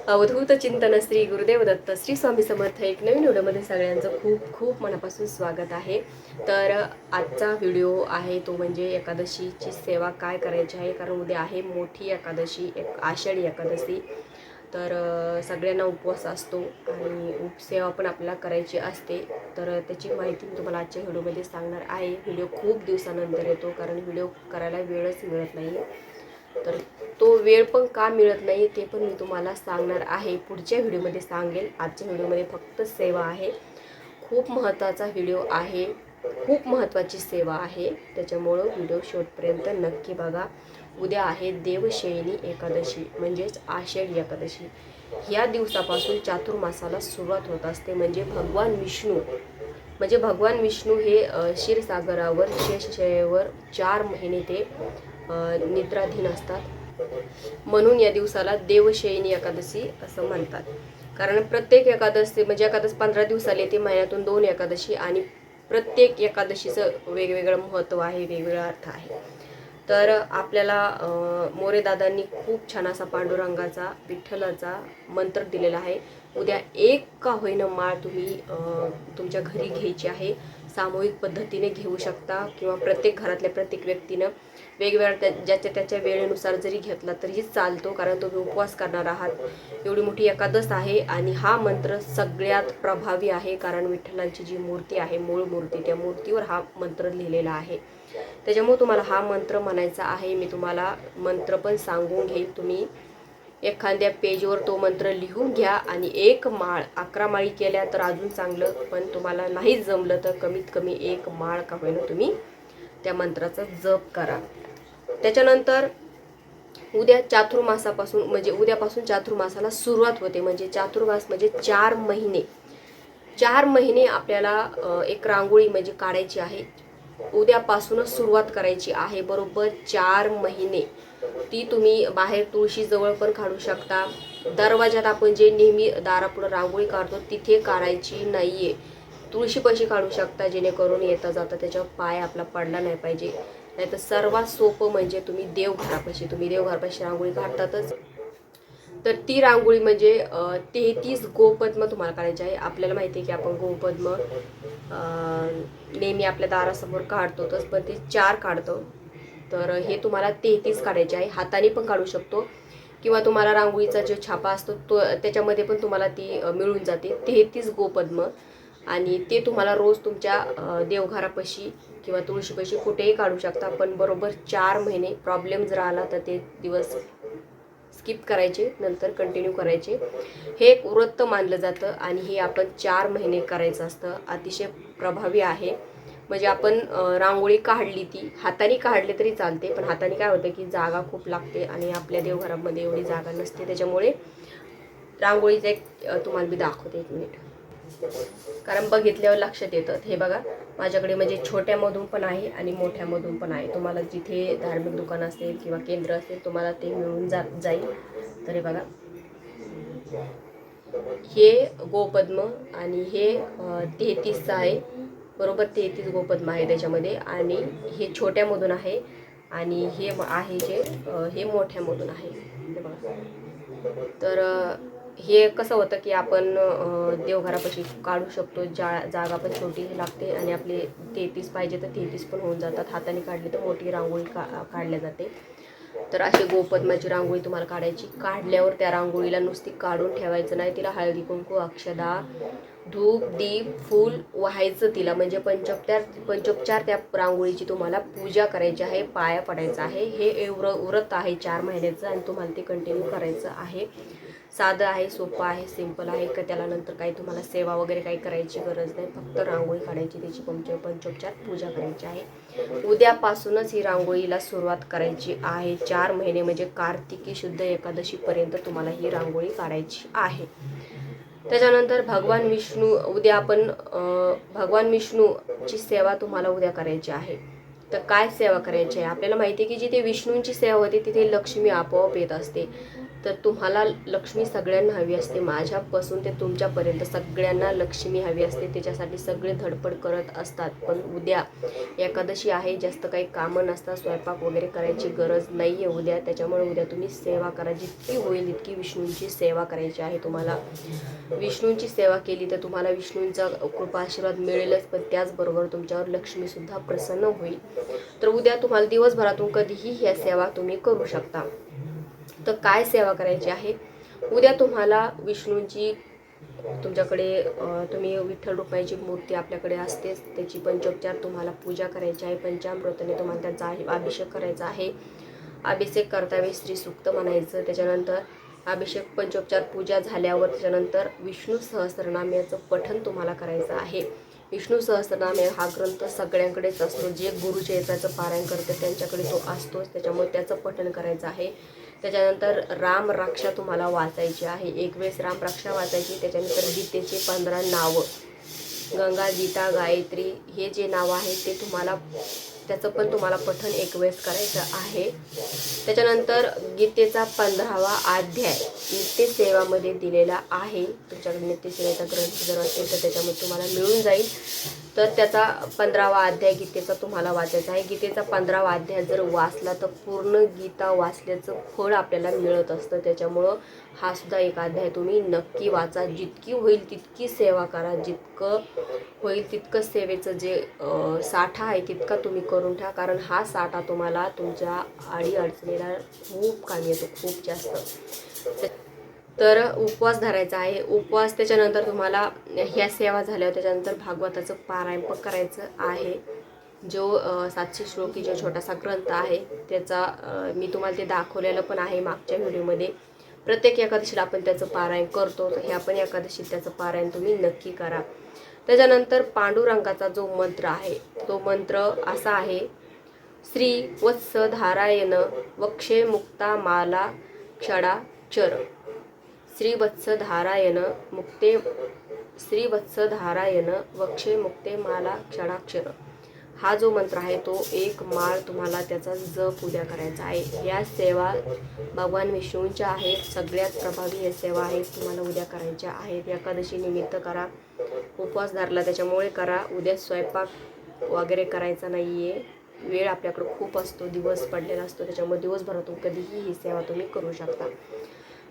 अवधूत चिंतन श्री गुरुदेव दत्त श्री स्वामी समर्थ एक नवीन व्हिडिओमध्ये सगळ्यांचं खूप खूप मनापासून स्वागत आहे। तर आजचा व्हिडिओ आहे तो म्हणजे एकादशीची सेवा काय करायची आहे, कारण उद्या आहे मोठी एकादशी, एक आषाढी एकादशी। तर सगळ्यांना उपवास असतो आणि उपसेवा पण आपल्याला करायची असते। तर त्याची माहिती मी तुम्हाला आजच्या व्हिडिओमध्ये सांगणार आहे। व्हिडिओ खूप दिवसानंतर येतो कारण व्हिडिओ करायला वेळच मिळत नाही। तर तो वेळ पण का मिळत नाही ते पण मी तुम्हाला सांगणार आहे, पुढच्या व्हिडिओमध्ये सांगेल। आजच्या व्हिडिओमध्ये फक्त सेवा आहे, खूप महत्त्वाचा व्हिडिओ आहे, खूप महत्त्वाची सेवा आहे, त्याच्यामुळं व्हिडिओ शेवटपर्यंत नक्की बघा। उद्या आहे देवशयनी एकादशी म्हणजेच आषाढी एकादशी। ह्या दिवसापासून चातुर्मासाला सुरुवात होत असते। म्हणजे भगवान विष्णू हे क्षीरसागरावर शेषशय्येवर 4 महिने ते निद्राधीन असतात, म्हणून या दिवसाला देवशयनी एकादशी असं म्हणतात। कारण प्रत्येक एकादशी म्हणजे एकादशी 15 दिवसाला येते, महिन्यातून 2 एकादशी, आणि प्रत्येक एकादशीचं वेगवेगळं महत्त्व आहे, वेगवेगळा अर्थ आहे। तर आपल्याला मोरे दादांनी खूप छान असा पांडुरंगाचा विठ्ठलाचा मंत्र दिलेला आहे। उद्या एक का होईना माळ तुम्ही तुमच्या घरी घ्यायची आहे, सामूहिक पद्धतीने घेऊ शकता किंवा प्रत्येक घरातल्या प्रत्येक व्यक्तीनं वेगवेगळ्या ज्याच्या त्याच्या वेळेनुसार जरी घेतला तरी चालतो, कारण तुम्ही उपवास करणार आहात। एवढी मोठी एकादश आहे आणि हा मंत्र सगळ्यात प्रभावी आहे, कारण विठ्ठलांची जी मूर्ती आहे, मूळ मूर्ती, त्या मूर्तीवर हा मंत्र लिहिलेला आहे। त्याच्यामुळे तुम्हाला हा मंत्र म्हणायचा आहे। मी तुम्हाला मंत्र पण सांगून घेईल, तुम्ही एखाद्या पेजवर तो मंत्र लिहून घ्या आणि एक माळ, 11 माळी केल्या तर अजून चांगलं, पण तुम्हाला नाही जमलं तर कमीत कमी एक माळ का होईना तुम्ही त्या मंत्राचा जप करा। त्याच्यानंतर उद्या चातुर्मासापासून म्हणजे उद्यापासून चातुर्मासाला सुरुवात होते। म्हणजे चातुर्मास म्हणजे 4 महिने आपल्याला एक रांगोळी म्हणजे काढायची आहे, उद्यापासूनच सुरुवात करायची आहे। बरोबर 4 महिने ती तुम्ही बाहेर तुळशी जवळ पण काढू शकता। दरवाजात आपण जे नेहमी दारापुढे रांगोळी काढतो तिथे काढायची नाहीये, तुळशीपाशी काढू शकता, जेणेकरून येता जाता त्याच्यावर पाय आपला पडला नाही पाहिजे। नाही तर सर्वात सोपं म्हणजे तुम्ही देवघरापाशी रांगोळी काढतातच, तर ती रांगोळी म्हणजे 33 गोपद्म तुम्हाला काढायचे आहे। आपल्याला माहिती आहे की आपण गोपद्म नेहमी आपल्या दारासमोर काढतोच, पण ते 4 काढतो। तर हे तुम्हाला 33 काढायचे आहे, हाताने पण काढू शकतो किंवा तुम्हाला रांगोळीचा जो छापा असतो तो त्याच्यामध्ये पण तुम्हाला ती मिळून जाते 33 गोपद्म। आणि ते तुम्हाला रोज तुमच्या देवघरापाशी किंवा तुळशीपाशी कुठेही काढू शकता, पण बरोबर 4 महिने। प्रॉब्लेम जर आला तर ते दिवस स्किप करायचे, नंतर कंटिन्यू करायचे। हे एक व्रत मानलं जातं आणि हे आपण 4 महिने करायचं असतं, अतिशय प्रभावी आहे। म्हणजे आपण रांगोळी काढली, ती हाताने काढली तरी चालते, पण हाताने काय होतं की जागा खूप लागते आणि आपल्या देवघरामध्ये एवढी जागा नसते। त्याच्यामुळे रांगोळीचं एक तुम्हाला मी दाखवते, 1 मिनिट, कारण बघितल्यावर लक्षात येतं। हे बघा, माझ्याकडे म्हणजे छोट्यामधून पण आहे आणि मोठ्यामधून पण आहे। तुम्हाला जिथे धार्मिक दुकान असेल किंवा केंद्र असेल तुम्हाला ते मिळून जाईल। तर हे बघा, हे गोपद्म आणि हे 33 आहे, बरोबर 33 गोपद्म आहे त्याच्यामध्ये, आणि हे छोट्यामधून आहे आणि हे आहे जे हे मोठ्यामधून आहे। हे बघा, तर हे कसं होतं की आपण देवघरापाशी काढू शकतो, जागा पण छोटी लागते आणि आपले 33 पाहिजे तर 33 पण होऊन जातात। हाताने काढली तर मोठी रांगोळी काढल्या जाते। तर अशी गोपद्माची रांगोळी तुम्हाला काढायची। काढल्यावर त्या रांगोळीला नुसती काढून ठेवायचं नाही, तिला हळदी कुंकू, अक्षदा, धूप, दीप, फूल व्हायचं तिला, म्हणजे पंचोपचार त्या रांगोळीची तुम्हाला पूजा करायची आहे, पाया पडायचं आहे। हे व्रत आहे 4 महिन्याचं आणि तुम्हाला ते कंटिन्यू करायचं आहे। साधं आहे, सोपं आहे, सिंपल आहे, का त्याला नंतर काही तुम्हाला सेवा वगैरे काही करायची गरज नाही, फक्त रांगोळी काढायची, त्याची पंचोपचार पूजा करायची आहे। उद्यापासूनच ही रांगोळीला सुरुवात करायची आहे। 4 महिने म्हणजे कार्तिकी शुद्ध एकादशीपर्यंत तुम्हाला ही रांगोळी काढायची आहे। त्याच्यानंतर भगवान विष्णूची सेवा तुम्हाला उद्या करायची आहे। तर काय सेवा करायची आहे, आपल्याला माहिती आहे की जिथे विष्णूंची सेवा होते तिथे लक्ष्मी आपोआप येत असते। तर तुम्हाला लक्ष्मी सगळ्यांना हवी असते, माझ्यापासून ते तुमच्यापर्यंत सगळ्यांना लक्ष्मी हवी असते, त्याच्यासाठी सगळे धडपड करत असतात. पण उद्या एकादशी आहे, जास्त काही कामं नसतात, स्वयंपाक वगैरे करायची गरज नाही आहे उद्या. त्याच्यामुळे उद्या तुम्ही सेवा करा, जितकी होईल तितकी विष्णूंची सेवा करायची आहे तुम्हाला. विष्णूंची सेवा केली तर तुम्हाला विष्णूंचा कृपा आशीर्वाद मिळेलच, पण त्याचबरोबर तुमच्यावर लक्ष्मीसुद्धा प्रसन्न होईल. तर उद्या तुम्हाला दिवसभरातून कधीही ह्या सेवा तुम्ही करू शकता. तर काय सेवा करायची आहे उद्या तुम्हाला? विष्णूंची तुमच्याकडे तुम्ही विठ्ठल रुक्माईची मूर्ती आपल्याकडे असतेच, त्याची पंचोपचार तुम्हाला पूजा करायची आहे. पंचामृताने तुम्हाला त्यांचा अभिषेक करायचा आहे. अभिषेक करतावेळी श्री सूक्त म्हणायचं. त्याच्यानंतर अभिषेक पंचोपचार पूजा झाल्यावर त्याच्यानंतर विष्णू सहस्रनामाचं पठण तुम्हाला करायचं आहे. विष्णू सहस्रनाम हा ग्रंथ सगळ्यांकडेच असतो, जे गुरुचरित्राचं पारायण करते त्यांच्याकडे तो असतोच, त्याच्यामुळे त्याचं पठण करायचं आहे. त्याच्यानंतर राम रक्षा तुम्हाला वाचायची आहे. एक वेळेस राम रक्षा वाचायची. त्याच्यानंतर गीतेचे 15 नावं, गंगा, गीता, गायत्री हे जे नाव आहे ते तुम्हाला, त्याचं पण तुम्हाला पठण एक वेळेस करायचं आहे. त्याच्यानंतर गीतेचा 15वा अध्याय नित्यसेवामध्ये दिलेला आहे. तुमच्याकडे नित्यसेवेचा ग्रंथ जर असेल तर त्याच्यामध्ये तुम्हाला मिळून जाईल. तर त्याचा 15वा अध्याय गीतेचा तुम्हाला वाचायचा आहे. गीतेचा 15वा अध्याय जर वाचला तर पूर्ण गीता वाचल्याचं फळ आपल्याला मिळत असतं. त्याच्यामुळं हा सुद्धा एक अध्याय तुम्ही नक्की वाचा. जितकी होईल तितकी सेवा करा, जितकं होईल तितकं सेवेचं जे साठा आहे तितका तुम्ही करून ठेवा, कारण हा साठा तुम्हाला तुमच्या अडीअडचणीला खूप कामी येतो, खूप जास्त. तर उपवास धरायचा आहे. उपवास त्याच्यानंतर तुम्हाला ह्या सेवा झाल्यावर त्याच्यानंतर भागवताचं पारायण पण करायचं आहे. जो 700 श्लोकी जो छोटासा ग्रंथ आहे त्याचा मी तुम्हाला ते दाखवलेलं पण आहे मागच्या व्हिडिओमध्ये. प्रत्येक एकादशीला आपण त्याचं पारायण करतो, तर ह्या पण एकादशीत त्याचं पारायण तुम्ही नक्की करा. त्याच्यानंतर पांडुरंगाचा जो मंत्र आहे तो मंत्र असा आहे: श्री वत्सधारायण वक्षे मुक्ता माला क्षडाक्षर. श्रीवत्सधारायण वक्षे मुक्ते माला क्षडाक्षर. हा जो मंत्र आहे तो एक माळ तुम्हाला त्याचा जप उद्या करायचा आहे. या सेवा भगवान विष्णूंच्या आहेत, सगळ्यात प्रभावी या सेवा आहेत, तुम्हाला उद्या करायच्या आहेत. एकादशी निमित्त करा, उपवास धरला त्याच्यामुळे करा. उद्या स्वयंपाक वगैरे करायचा नाही आहे, वेळ आपल्याकडे खूप असतो, दिवस पडलेला असतो, त्याच्यामुळे दिवसभरातून कधीही ही सेवा तुम्ही करू शकता.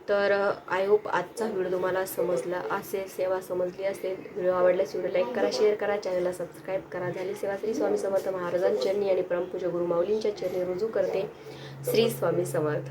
तर आय होप आजचा व्हिडिओ तुम्हाला समजला असेल, सेवा समजली असेल. व्हिडिओ आवडल्यास व्हिडिओ लाईक करा, शेअर करा, चॅनलला सबस्क्राईब करा. झाली सेवा श्री स्वामी समर्थ महाराजांच्या चरणी आणि परमपूज्य गुरु माऊलींच्या चरणी रुजू करते. श्री स्वामी समर्थ.